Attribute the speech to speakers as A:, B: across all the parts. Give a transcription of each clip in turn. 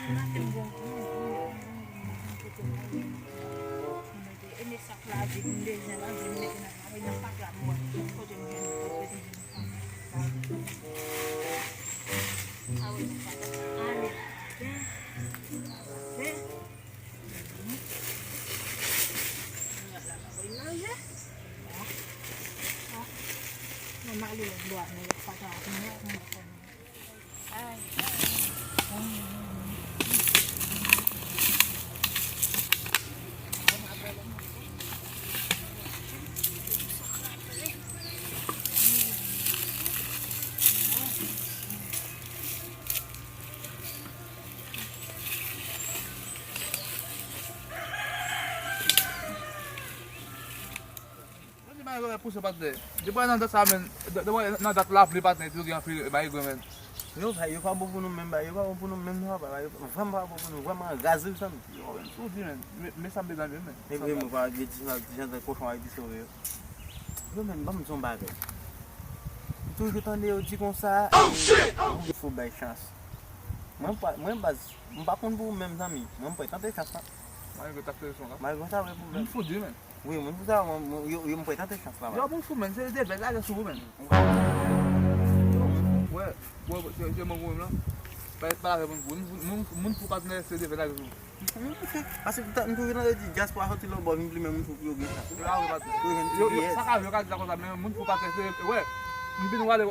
A: Ini sakladi hindi na lang hindi na ay napagam mo ko din yan ko pwede din away mo pa ari mama lu buat ni pada ni ay
B: Puso pati. Di ba nandat sa amin, di ba nandat lap lipat na ito yung free bayi ko men.
C: Yo vai, eu vou no memba, eu vou no memba, vai, vamos gazel sam.
B: Yo, so di men, me sambe dan men.
C: E vem va gete na gente cochon aí disso eu. Yo men, vamos son bagay. Tu que tande eu di comme ça. Oh shit. Il faut belle chance. Moi base, pas contre vous même amis, moi pas tenter chance.
B: Mas eu tá fazendo lá.
C: Mas gostar vai
B: Não fudi men.
C: Oui, moi gostar, eu não foi tenter chance lá.
B: Yo, bom fu men, c'est des belles là sur men. Ouais, je m'en vais là. Pas là, mon fu pas c'est des belles là sur.
C: Parce que tu não di diaspora hoti lo bo vim même fu yo gita.
B: Yo, ça va, ça comme ça, mais mon fu pas c'est ouais. Mbini wale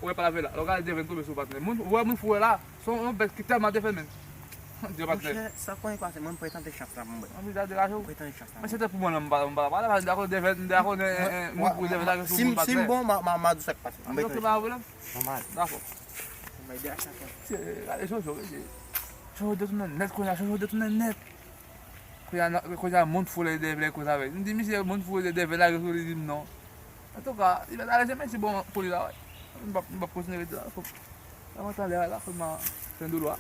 B: we para vela. Loga de vento besu patne. Mun fu là, son bes qui tellement défait men. Dieu patne.
C: Ça point quoi, c'est même pas tenter chance là mon boy.
B: On dit de la chose.
C: Pas tenter chance.
B: Mais c'était pour moi là, d'accord de d'accord mon fu de là sur mon patne.
C: Sim bon ma du sac passe.
B: On peut pas voilà.
C: Normal.
B: D'accord.
C: On va dire ça.
B: C'est allez chose. Chose de tout net, chose de tout net. Coisa muito folha de ver coisa vai. Não diz me muito folha de ver lá que eu digo não. En tout cas, il va aller jamais si bon pour lui là. On va continuer là. On va attendre là, faut ma faire du loi.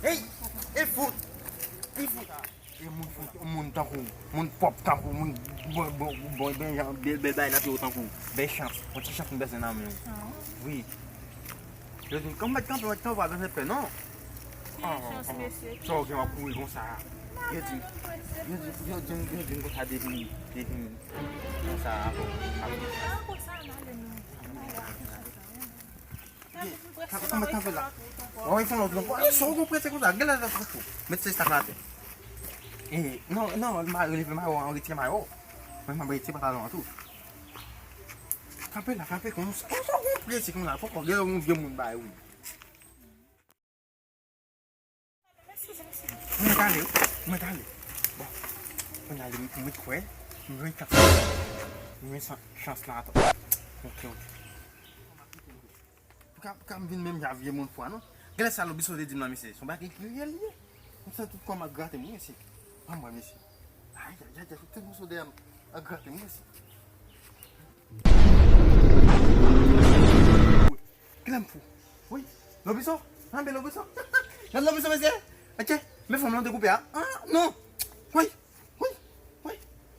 C: Hey, il faut. E moun tankou, moun pop tankou, moun bon ben jan bel bay na pi o tankou. Bel chance, on ti chance mbese nan men. Oui. Je dis comme maintenant on va dans cette non.
A: chance monsieur
C: So que ma courir comme ça. Eu digo que tá devendo essa como tá lá? Oi, falou que não. Eu sou o que você galera da foto. Mas você está lá. Não, mas ele vai mais onde tinha maior. Mas vai ter para lá tu. Capela como só um preço como lá, foco, eu não vi muito bairro. Mas tá ali. Bom, on a muito coisa, não chance lá. Ok. Quand vient même j'avais mon foi non. Quel ça le biso de dynamisme, son bac est réel. On sait tout comme à gratter moi ici. Pas moi ici. Aïe, tout le monde derrière à gratter moi ici. Quel fou. Oui, le biso. Ah ben le biso. Le biso monsieur. OK. Mais faut me découper ah. Non. Oui.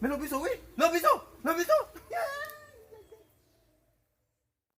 C: Mais le biso oui. Le biso.